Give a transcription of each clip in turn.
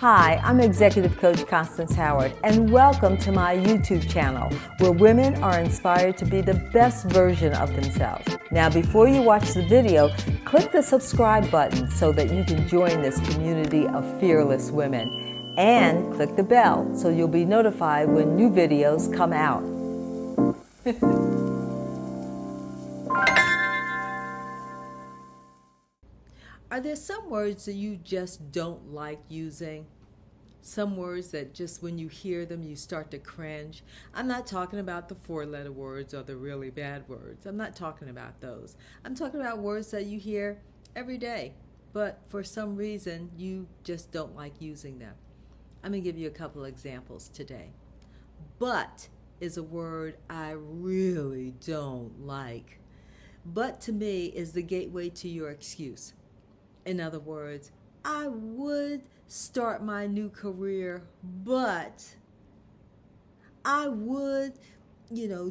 Hi, I'm Executive Coach Constance Howard, and welcome to my YouTube channel, where women are inspired to be the best version of themselves. Now, before you watch the video, click the subscribe button so that you can join this community of fearless women. And click the bell so you'll be notified when new videos come out. Are there some words that you just don't like using? Some words that just when you hear them, you start to cringe. I'm not talking about the four-letter words or the really bad words. I'm not talking about those. I'm talking about words that you hear every day, but for some reason, you just don't like using them. I'm going to give you a couple examples today. But is a word I really don't like. But to me is the gateway to your excuse. In other words, I would start my new career, but I would,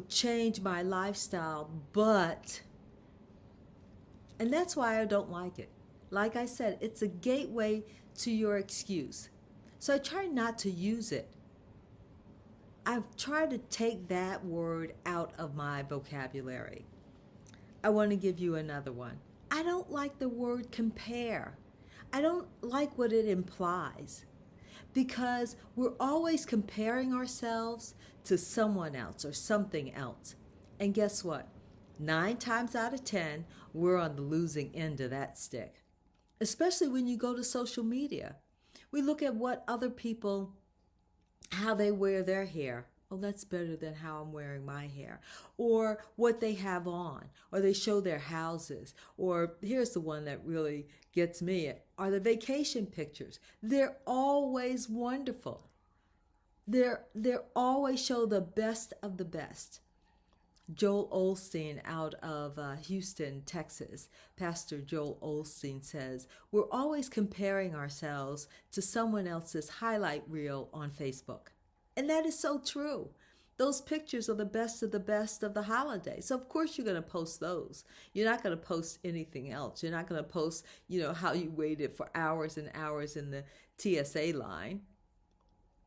change my lifestyle, but, and that's why I don't like it. Like I said, it's a gateway to your excuse. So I try not to use it. I've tried to take that word out of my vocabulary. I want to give you another one. I don't like the word compare. I don't like what it implies because we're always comparing ourselves to someone else or something else. And guess what? 9 times out of 10, we're on the losing end of that stick. Especially when you go to social media. We look at what other people, how they wear their hair. Oh, that's better than how I'm wearing my hair. Or what they have on. Or they show their houses. Or here's the one that really gets me, are the vacation pictures. They're always wonderful. They're always show the best of the best. Joel Osteen out of Houston, Texas, Pastor Joel Osteen says, we're always comparing ourselves to someone else's highlight reel on Facebook. And that is so true. Those pictures are the best of the holidays. So of course you're going to post those. You're not going to post anything else. You're not going to post, how you waited for hours and hours in the TSA line.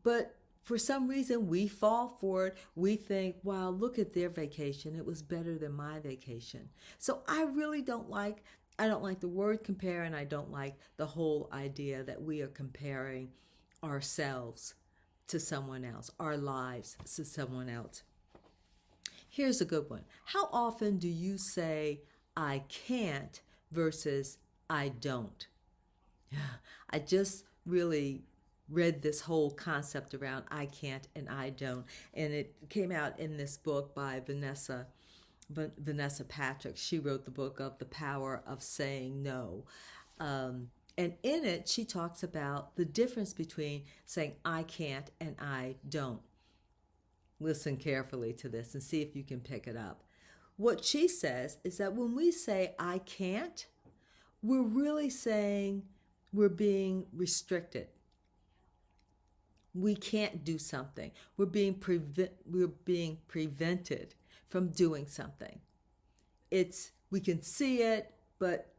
But for some reason we fall for it. We think, wow, look at their vacation. It was better than my vacation. So I really don't like the word compare, and I don't like the whole idea that we are comparing ourselves to someone else, our lives to someone else. Here's a good one. How often do you say I can't versus I don't? I just really read this whole concept around I can't and I don't, and it came out in this book by Vanessa Patrick. She wrote the book of The Power of Saying No. And in it, she talks about the difference between saying I can't and I don't. Listen carefully to this and see if you can pick it up. What she says is that when we say I can't, we're really saying we're being restricted. We can't do something. We're being prevented from doing something. We can see it, but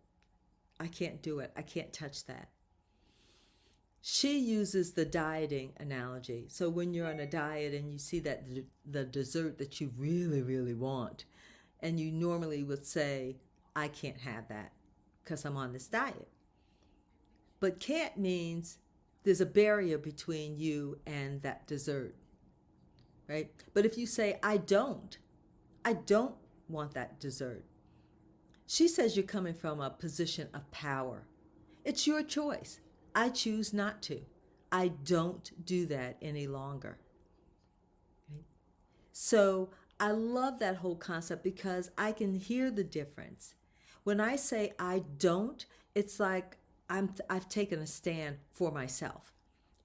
I can't do it. I can't touch that. She uses the dieting analogy. So when you're on a diet and you see that the dessert that you really, really want, and you normally would say, I can't have that because I'm on this diet. But can't means there's a barrier between you and that dessert, right? But if you say, I don't want that dessert, she says you're coming from a position of power. It's your choice. I choose not to. I don't do that any longer. Okay? So I love that whole concept because I can hear the difference. When I say I don't, it's like I've taken a stand for myself.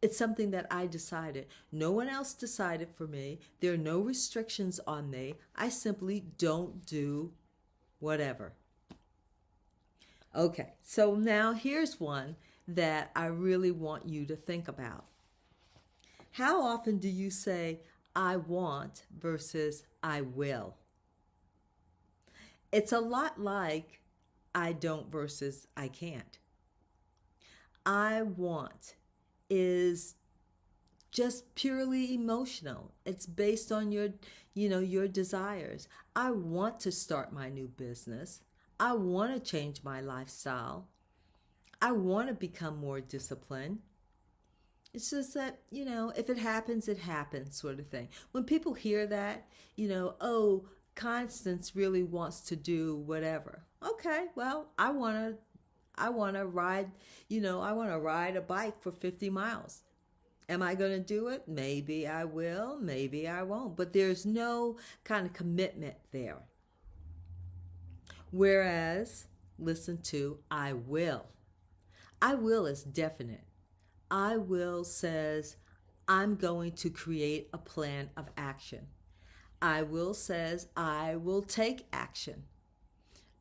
It's something that I decided. No one else decided for me. There are no restrictions on me. I simply don't do whatever. Okay, so now here's one that I really want you to think about. How often do you say, I want versus I will? It's a lot like I don't versus I can't. I want is just purely emotional. It's based on your desires. I want to start my new business. I want to change my lifestyle. I want to become more disciplined. It's just that, if it happens, it happens, sort of thing. When people hear that, oh, Constance really wants to do whatever. Okay, well, I want to ride, I want to ride a bike for 50 miles. Am I going to do it? Maybe I will, maybe I won't. But there's no kind of commitment there. Whereas, listen to I will. I will is definite. I will says, I'm going to create a plan of action. I will says, I will take action.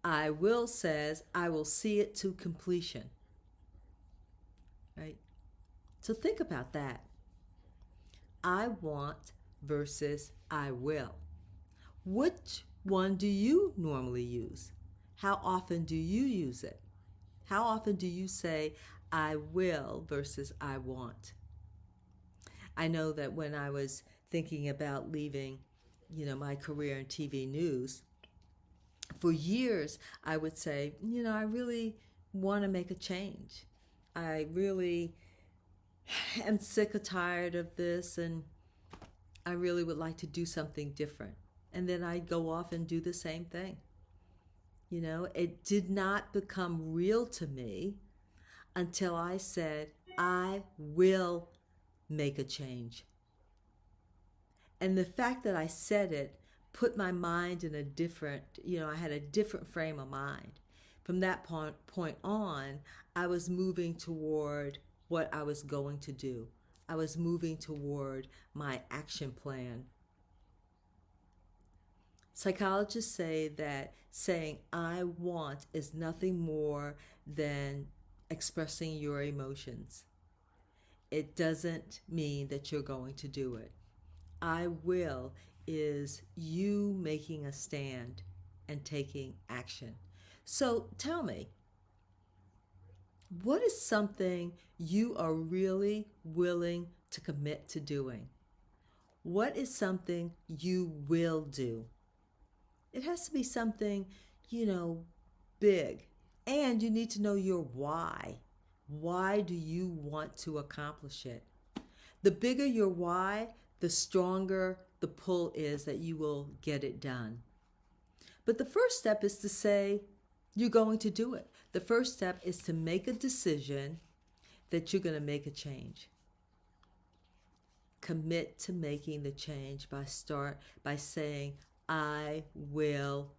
I will says, I will see it to completion. Right? So think about that. I want versus I will. Which one do you normally use? How often do you use it? How often do you say I will versus I want? I know that when I was thinking about leaving, my career in TV news, for years I would say, I really want to make a change. I really am sick or tired of this, and I really would like to do something different. And then I'd go off and do the same thing. It did not become real to me until I said, I will make a change. And the fact that I said it put my mind in a different, I had a different frame of mind. From that point on, I was moving toward what I was going to do. I was moving toward my action plan. Psychologists say that saying I want is nothing more than expressing your emotions. It doesn't mean that you're going to do it. I will is you making a stand and taking action. So tell me, what is something you are really willing to commit to doing? What is something you will do? It has to be something, big. And you need to know your why. Why do you want to accomplish it? The bigger your why, the stronger the pull is that you will get it done. But the first step is to say you're going to do it. The first step is to make a decision that you're going to make a change. Commit to making the change by saying, I will,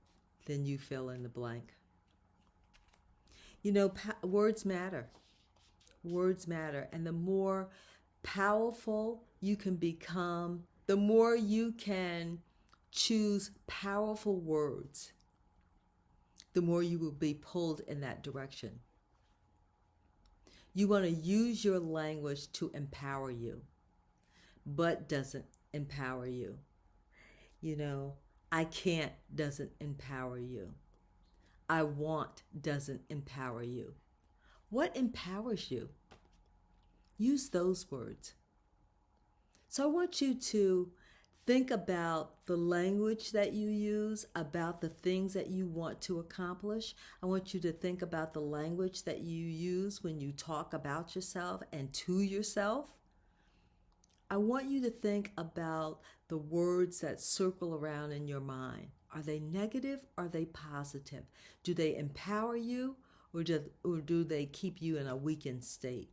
then you fill in the blank. Words matter. Words matter. And the more powerful you can become, the more you can choose powerful words, the more you will be pulled in that direction. You want to use your language to empower you, but doesn't empower you. I can't doesn't empower you. I want doesn't empower you. What empowers you? Use those words. So I want you to think about the language that you use, about the things that you want to accomplish. I want you to think about the language that you use when you talk about yourself and to yourself. I want you to think about the words that circle around in your mind. Are they negative? Are they positive? Do they empower you, or do they keep you in a weakened state?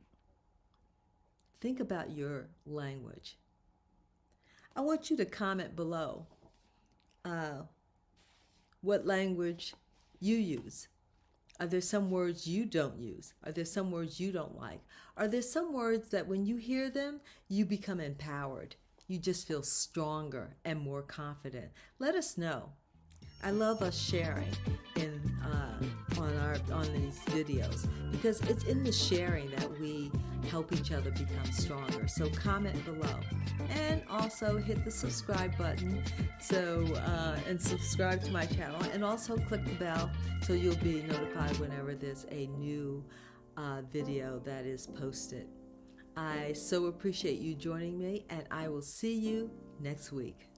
Think about your language. I want you to comment below what language you use. Are there some words you don't use? Are there some words you don't like? Are there some words that when you hear them, you become empowered? You just feel stronger and more confident. Let us know. I love us sharing on these videos, because it's in the sharing that we help each other become stronger. So comment below, and also hit the subscribe button and subscribe to my channel, and also click the bell so you'll be notified whenever there's a new video that is posted. I so appreciate you joining me, and I will see you next week.